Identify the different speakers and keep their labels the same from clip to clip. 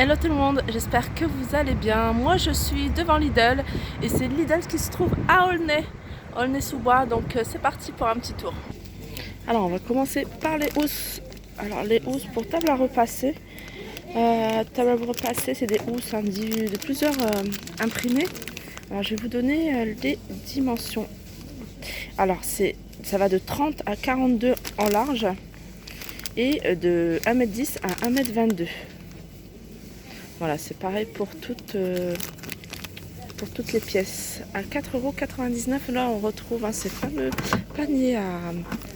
Speaker 1: Hello tout le monde, j'espère que vous allez bien. Moi je suis devant Lidl et c'est Lidl qui se trouve à Aulnay, Aulnay-sous-Bois, donc c'est parti pour un petit tour. Alors on va commencer par les housses. Alors les housses pour table à repasser. Table à repasser, c'est des housses de plusieurs imprimés. Alors je vais vous donner les dimensions. Alors ça va de 30 à 42 en large et de 1m10 à 1m22. Voilà, c'est pareil pour toutes les pièces. À 4,99 €, là on retrouve ces fameux paniers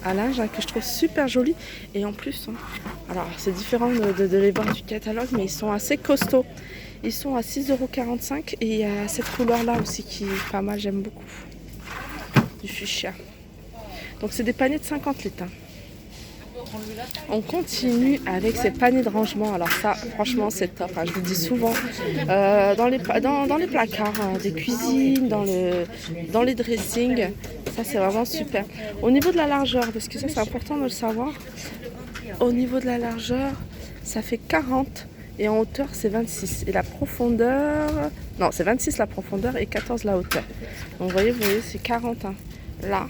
Speaker 1: à linge que je trouve super joli. Et en plus, alors c'est différent de les voir du catalogue, mais ils sont assez costauds. Ils sont à 6,45 € et il y a cette couleur là aussi qui est pas mal, j'aime beaucoup. Du fuchsia. Donc c'est des paniers de 50 litres. On continue avec ces paniers de rangement. Alors ça, franchement, c'est top. Je vous le dis souvent. Dans les placards, des cuisines, dans les dressings. Ça, c'est vraiment super. Au niveau de la largeur, parce que ça, c'est important de le savoir. Au niveau de la largeur, ça fait 40 et en hauteur, c'est 26. Et la profondeur... Non, c'est 26 la profondeur et 14 la hauteur. Donc, vous voyez, c'est 40 là.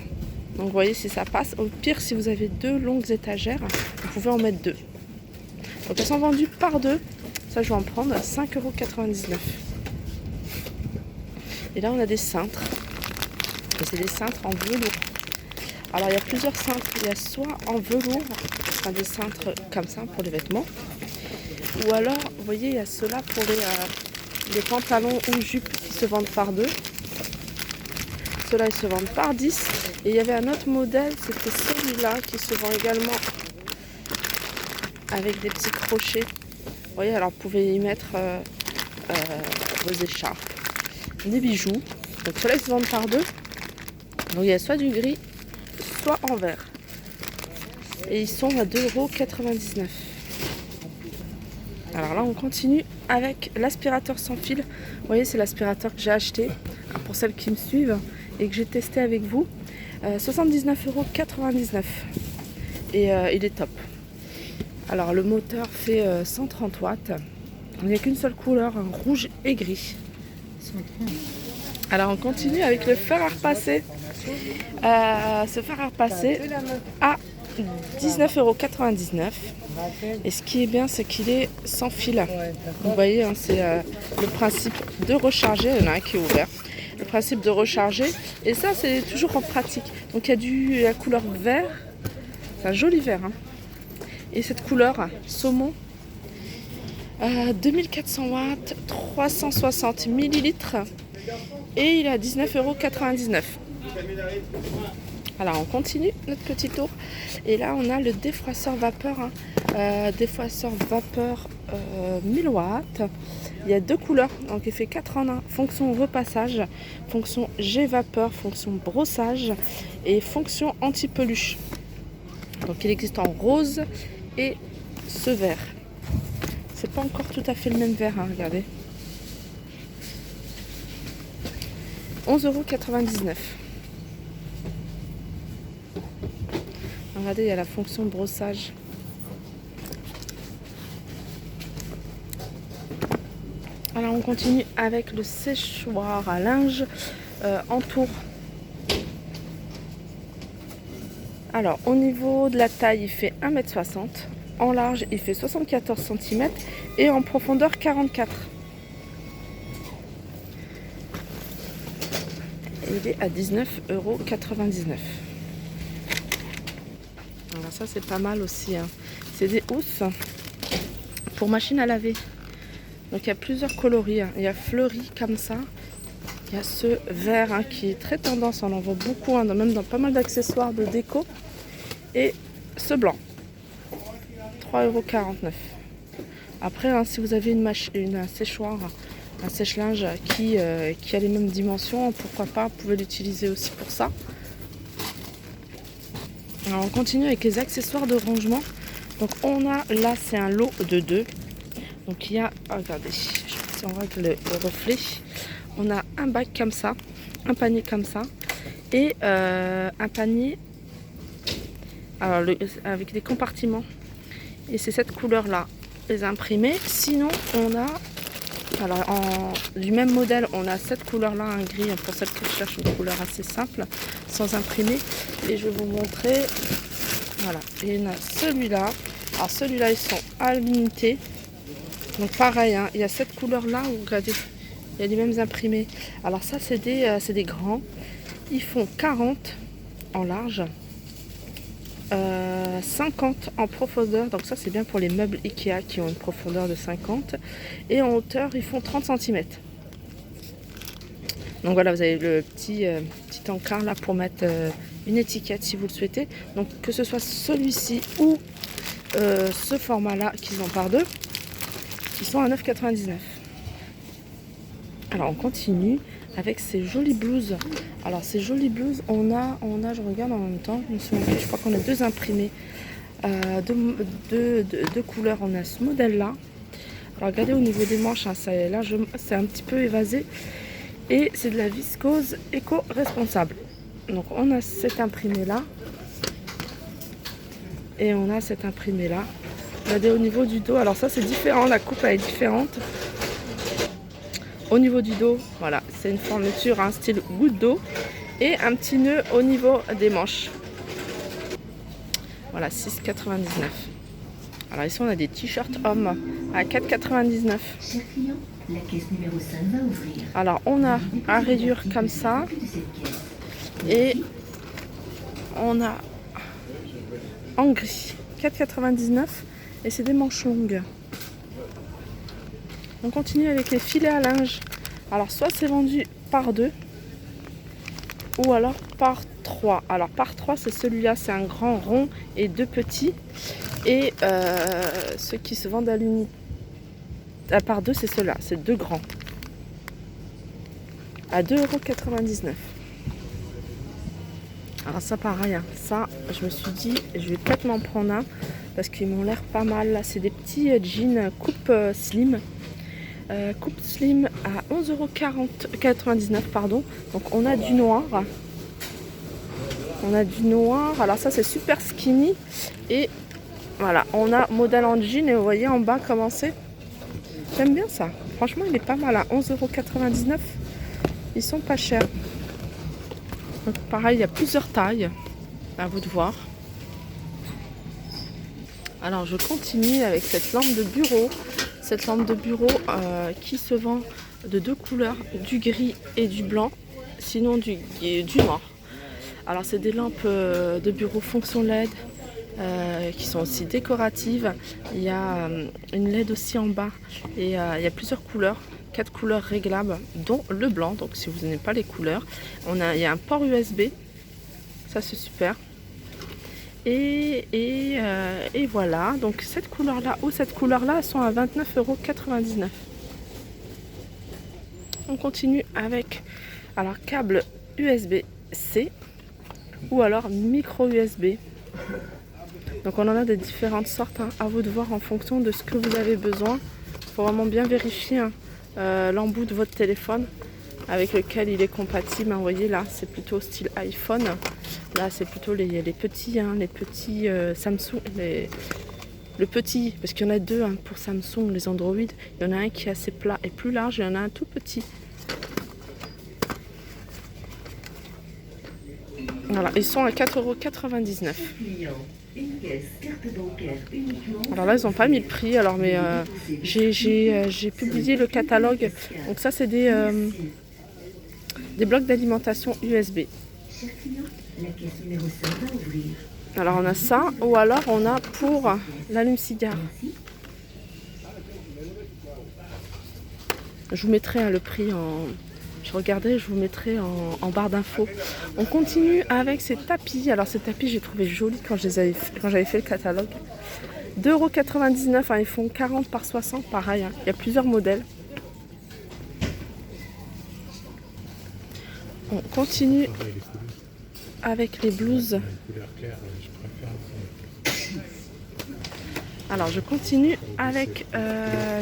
Speaker 1: Donc vous voyez si ça passe. Au pire, si vous avez deux longues étagères, vous pouvez en mettre deux. Donc elles sont vendues par deux. Ça, je vais en prendre 5,99 €. Et là, on a des cintres. Et c'est des cintres en velours. Alors il y a plusieurs cintres. Il y a soit en velours, enfin, des cintres comme ça pour les vêtements. Ou alors, vous voyez, il y a ceux-là pour les pantalons ou jupes qui se vendent par deux. Ceux-là, ils se vendent par 10. Et il y avait un autre modèle, c'était celui-là qui se vend également avec des petits crochets. Vous voyez, alors vous pouvez y mettre vos écharpes, des bijoux. Donc ceux-là, ils se vendent par deux. Donc il y a soit du gris, soit en vert. Et ils sont à 2,99 €. Alors là, on continue avec l'aspirateur sans fil. Vous voyez, c'est l'aspirateur que j'ai acheté pour celles qui me suivent et que j'ai testé avec vous. 79,99 €. Et il est top. Alors le moteur fait 130 watts. Il n'y a qu'une seule couleur, rouge et gris. Alors on continue avec le fer à repasser. Ce fer à repasser à 19,99 €. Et ce qui est bien, c'est qu'il est sans fil. Vous voyez, c'est le principe de recharger. Il y en a un qui est ouvert. Le principe de recharger. Et ça, c'est toujours en pratique. Donc il y a la couleur vert. C'est un joli vert. Et cette couleur, saumon, 2400 watts, 360 millilitres. Et il est à 19,99 €. Alors on continue notre petit tour. Et là on a le défroisseur vapeur. Défroisseur vapeur 1000 watts. Il y a deux couleurs, donc il fait 4 en 1. Fonction repassage, fonction jet vapeur, fonction brossage et fonction anti-peluche. Donc il existe en rose et ce vert. C'est pas encore tout à fait le même vert, regardez. 11,99 €. Regardez, il y a la fonction brossage. Alors on continue avec le séchoir à linge en tour. Alors au niveau de la taille, il fait 1,60 m. En large, il fait 74 cm. Et en profondeur, 44. Et il est à 19,99 €. Alors ça, c'est pas mal aussi. C'est des housses pour machine à laver. Donc il y a plusieurs coloris. Il y a fleuri comme ça. Il y a ce vert qui est très tendance. On en voit beaucoup, même dans pas mal d'accessoires de déco. Et ce blanc. 3,49 €. Après, si vous avez un séchoir, un sèche-linge qui a les mêmes dimensions, pourquoi pas, vous pouvez l'utiliser aussi pour ça. Alors on continue avec les accessoires de rangement. Donc là c'est un lot de 2. Donc il y a, regardez, je sais pas si on voit le reflet. On a un bac comme ça, un panier comme ça et un panier avec des compartiments. Et c'est cette couleur là. les imprimer. Sinon, on a, alors du même modèle, on a cette couleur-là, un gris, pour celles qui cherchent une couleur assez simple, sans imprimer. Et je vais vous montrer, voilà, et il y en a celui-là. Alors celui-là, ils sont à l'unité. Donc pareil, hein, il y a cette couleur-là, regardez, il y a les mêmes imprimés. Alors ça, c'est des grands. Ils font 40 en large. 50 en profondeur, donc ça c'est bien pour les meubles Ikea qui ont une profondeur de 50, et en hauteur ils font 30 cm. Donc voilà, vous avez le petit encart là pour mettre une étiquette si vous le souhaitez. Donc que ce soit celui-ci ou ce format là qu'ils ont par deux, ils sont à 9,99 €. Alors on continue avec ces jolies blouses. Alors ces jolies blouses, on a, je regarde en même temps, je crois qu'on a deux imprimés, deux couleurs. On a ce modèle-là. Alors regardez au niveau des manches, hein, là c'est un petit peu évasé. Et c'est de la viscose éco-responsable. Donc on a cet imprimé-là. Et on a cet imprimé-là. Regardez au niveau du dos, alors ça c'est différent, la coupe elle est différente. Au niveau du dos, voilà, c'est une fourniture, un style goutte d'eau et un petit nœud au niveau des manches. Voilà, 6,99 €. Alors ici on a des t-shirts hommes à 4,99 €.
Speaker 2: La caisse numéro 5 va ouvrir.
Speaker 1: Alors on a à réduire comme ça et on a en gris 4,99 € et c'est des manches longues. On continue avec les filets à linge. Alors soit c'est vendu par 2 ou alors par 3. Alors par 3 c'est celui-là, c'est un grand rond et deux petits. Et ceux qui se vendent à l'unité par 2 c'est ceux-là, c'est deux grands. À 2,99 €. Alors ça pareil, hein, ça je me suis dit je vais peut-être m'en prendre un parce qu'ils m'ont l'air pas mal. Là c'est des petits jeans coupe slim. Coupe slim à 11,99 €, pardon. Donc on a du noir. On a du noir. Alors ça c'est super skinny. Et voilà, on a modèle en jean et vous voyez en bas comment c'est. J'aime bien ça. Franchement il est pas mal à 11,99 €. Ils sont pas chers. Donc pareil, il y a plusieurs tailles. À vous de voir. Alors je continue avec cette lampe de bureau. Cette lampe de bureau qui se vend de deux couleurs, du gris et du blanc, sinon du noir. Alors c'est des lampes de bureau fonction LED qui sont aussi décoratives. Il y a une LED aussi en bas et il y a plusieurs couleurs, 4 couleurs réglables dont le blanc. Donc si vous n'aimez pas les couleurs, il y a un port USB, ça c'est super. Et voilà, donc cette couleur là ou cette couleur là sont à 29,99 €. On continue avec alors câble USB-C ou alors micro USB. Donc on en a de différentes sortes, hein, à vous de voir en fonction de ce que vous avez besoin. Il faut vraiment bien vérifier l'embout de votre téléphone avec lequel il est compatible. Vous voyez là c'est plutôt style iPhone. Là c'est plutôt les petits, hein, les petits Samsung, le petit, parce qu'il y en a deux, hein, pour Samsung, les Android. Il y en a un qui est assez plat et plus large, et il y en a un tout petit. Voilà, ils sont à 4,99 €. Alors là ils n'ont pas mis le prix, alors mais j'ai publié le catalogue. Donc ça c'est des blocs d'alimentation USB. Alors on a ça, ou alors on a pour l'allume-cigare. Je vous mettrai le prix je regardais, je vous mettrai en barre d'infos. On continue avec ces tapis. Alors ces tapis j'ai trouvé jolis quand j'avais fait le catalogue. 2,99 €, hein, ils font 40 par 60, pareil, hein. Il y a plusieurs modèles. On continue avec les blouses. Alors je continue avec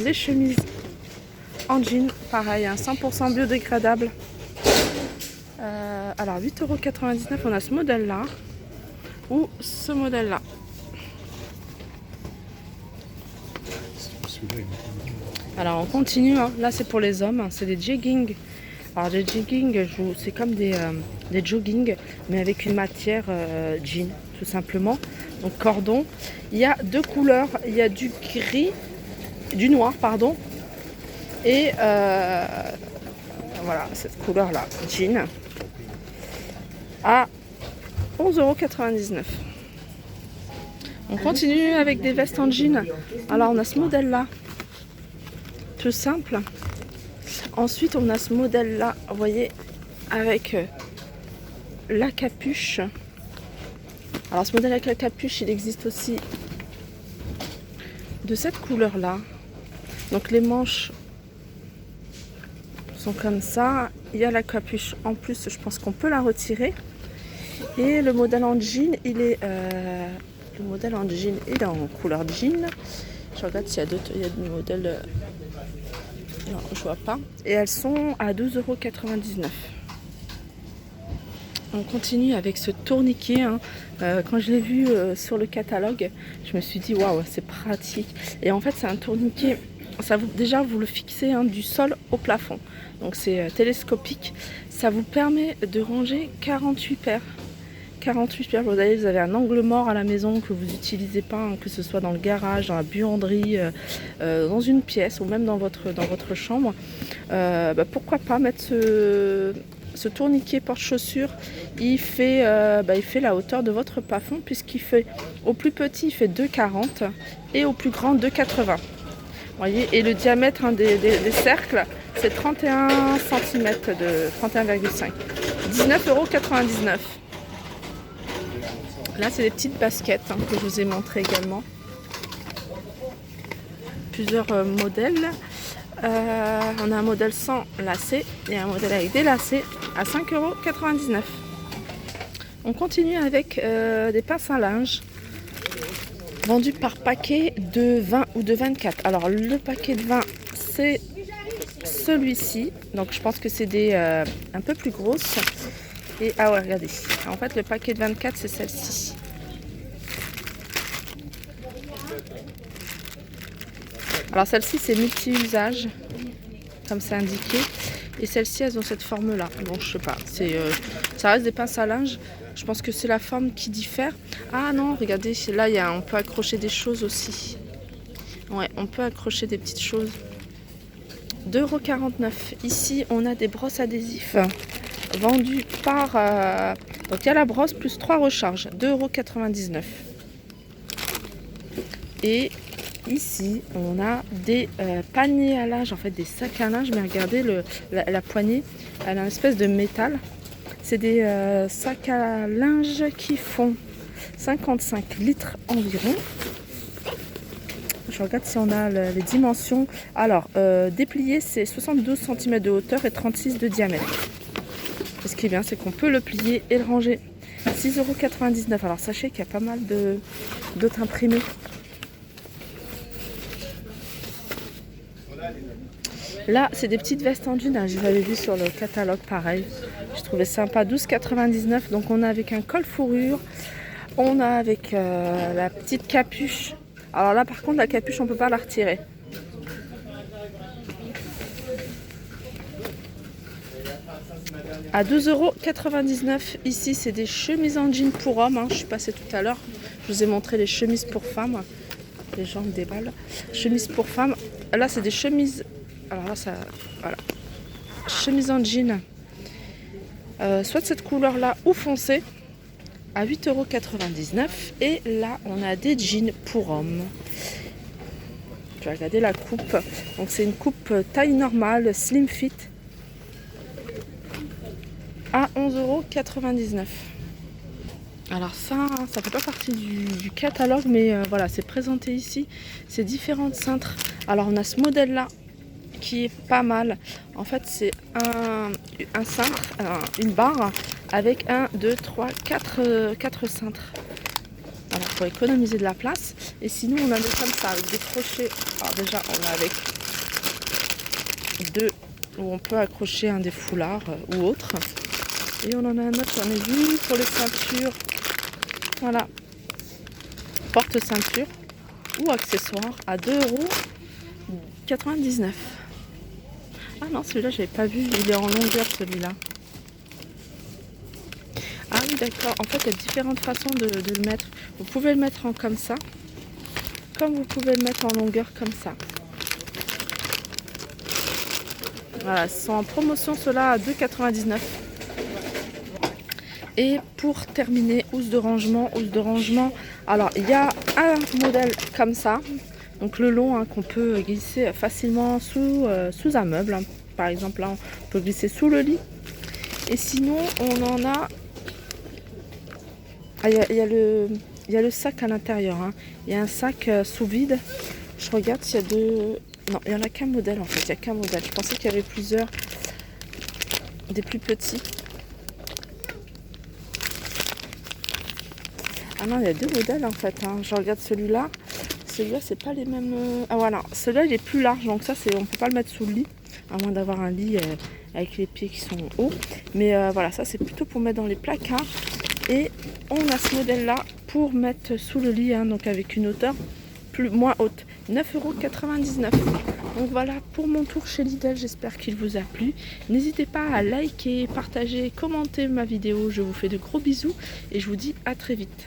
Speaker 1: les chemises en jean, pareil, hein, 100% biodégradable. Alors 8,99 €, on a ce modèle là ou ce modèle là. Alors on continue, hein. Là c'est pour les hommes, hein. C'est des jeggings. Alors des jeggings, c'est comme des joggings, mais avec une matière jean, tout simplement. Donc cordon. Il y a deux couleurs, il y a du gris, du noir, pardon. Et voilà, cette couleur-là, jean, à 11,99 €. On continue avec des vestes en jean. Alors on a ce modèle-là, tout simple. Ensuite on a ce modèle-là, vous voyez, avec la capuche. Alors ce modèle avec la capuche, il existe aussi de cette couleur-là. Donc les manches sont comme ça. Il y a la capuche en plus, je pense qu'on peut la retirer. Et le modèle en jean, il est en couleur jean. Je regarde s'il y a d'autres, il y a des modèles. Non, je vois pas. Et elles sont à 12,99 €. On continue avec ce tourniquet, hein. Quand je l'ai vu sur le catalogue, je me suis dit waouh, c'est pratique. Et en fait, c'est un tourniquet. Déjà, vous le fixez, hein, du sol au plafond. Donc c'est télescopique. Ça vous permet de ranger 48 paires. 48 paires. Vous avez un angle mort à la maison que vous n'utilisez pas, hein, que ce soit dans le garage, dans la buanderie, dans une pièce ou même dans votre chambre. Pourquoi pas mettre ce tourniquet porte-chaussures. Il fait la hauteur de votre plafond, puisqu'il fait, au plus petit il fait 2,40 et au plus grand 2,80. Voyez, et le diamètre, hein, des cercles, c'est 31 cm de 31,5. 19,99 €. Là, c'est des petites baskets, hein, que je vous ai montré également. Plusieurs modèles. On a un modèle sans lacets et un modèle avec des lacets à 5,99 €. On continue avec des pinces à linge vendus par paquet de 20 ou de 24. Alors le paquet de 20, c'est celui-ci. Donc je pense que c'est des un peu plus grosses. Et ah ouais, regardez. En fait, le paquet de 24, c'est celle-ci. Alors celle-ci, c'est multi-usage, comme c'est indiqué. Et celles-ci, elles ont cette forme-là. Bon, je sais pas. Ça reste des pinces à linge. Je pense que c'est la forme qui diffère. Ah non, regardez, là, on peut accrocher des choses aussi. Ouais, on peut accrocher des petites choses. 2,49 €. Ici, on a des brosses adhésifs vendues par... donc, il y a la brosse plus 3 recharges. 2,99 €. Et ici, on a des paniers à linge, en fait des sacs à linge. Mais regardez, la poignée, elle a une espèce de métal. C'est des sacs à linge qui font 55 litres environ. Je regarde si on a les dimensions. Alors, déplié, c'est 72 cm de hauteur et 36 de diamètre. Et ce qui est bien, c'est qu'on peut le plier et le ranger. 6,99 €. Alors, sachez qu'il y a pas mal d'autres imprimés. Là, c'est des petites vestes en jean, hein. Je l'avais vu sur le catalogue, pareil. Je trouvais sympa. 12,99 €. Donc, on a avec un col fourrure. On a avec la petite capuche. Alors là, par contre, la capuche, on ne peut pas la retirer. À 12,99 €. Ici, c'est des chemises en jean pour hommes, hein. Je suis passée tout à l'heure. Je vous ai montré les chemises pour femmes. Les jambes déballent. Chemises pour femmes. Là, c'est des chemises... Alors là, ça... Voilà. Chemise en jean. Soit de cette couleur-là ou foncée. À 8,99 €. Et là, on a des jeans pour hommes. Je vais regarder la coupe. Donc, c'est une coupe taille normale, slim fit. À 11,99 €. Alors ça fait pas partie du catalogue, mais voilà, c'est présenté ici. C'est différents cintres. Alors, on a ce modèle-là qui est pas mal. En fait, c'est un cintre, une barre avec 1, 2, 3, 4 cintres. Voilà, pour économiser de la place. Et sinon, on a des comme ça, avec des crochets. Alors déjà, on a avec 2 où on peut accrocher des foulards ou autre. Et on en a un autre, j'en ai vu pour les ceintures. Voilà. Porte-ceinture ou accessoires à 2,19 €. 8,99. Ah non, celui-là, j'avais pas vu. Il est en longueur, celui-là. Ah oui, d'accord. En fait, il y a différentes façons de le mettre. Vous pouvez le mettre en comme ça. Comme vous pouvez le mettre en longueur comme ça. Voilà, ils sont en promotion, ceux-là à 2,99. Et pour terminer, housse de rangement. Alors, il y a un modèle comme ça. Donc le long, hein, qu'on peut glisser facilement sous un meuble. Hein. Par exemple, là, on peut glisser sous le lit. Et sinon, on en a... Ah, il y a le sac à l'intérieur. Hein. Il y a un sac sous vide. Je regarde s'il y a deux... Non, il n'y en a qu'un modèle en fait. Il n'y a qu'un modèle. Je pensais qu'il y avait plusieurs. Des plus petits. Ah non, il y a deux modèles en fait. Hein. Je regarde celui-là. Celui-là, c'est pas les mêmes... Ah voilà, celui-là, il est plus large. Donc ça, on peut pas le mettre sous le lit. À moins d'avoir un lit avec les pieds qui sont hauts. Mais voilà, ça, c'est plutôt pour mettre dans les placards. Et on a ce modèle-là pour mettre sous le lit. Hein, donc avec une hauteur moins haute. 9,99 €. Donc voilà pour mon tour chez Lidl, j'espère qu'il vous a plu. N'hésitez pas à liker, partager, commenter ma vidéo. Je vous fais de gros bisous et je vous dis à très vite.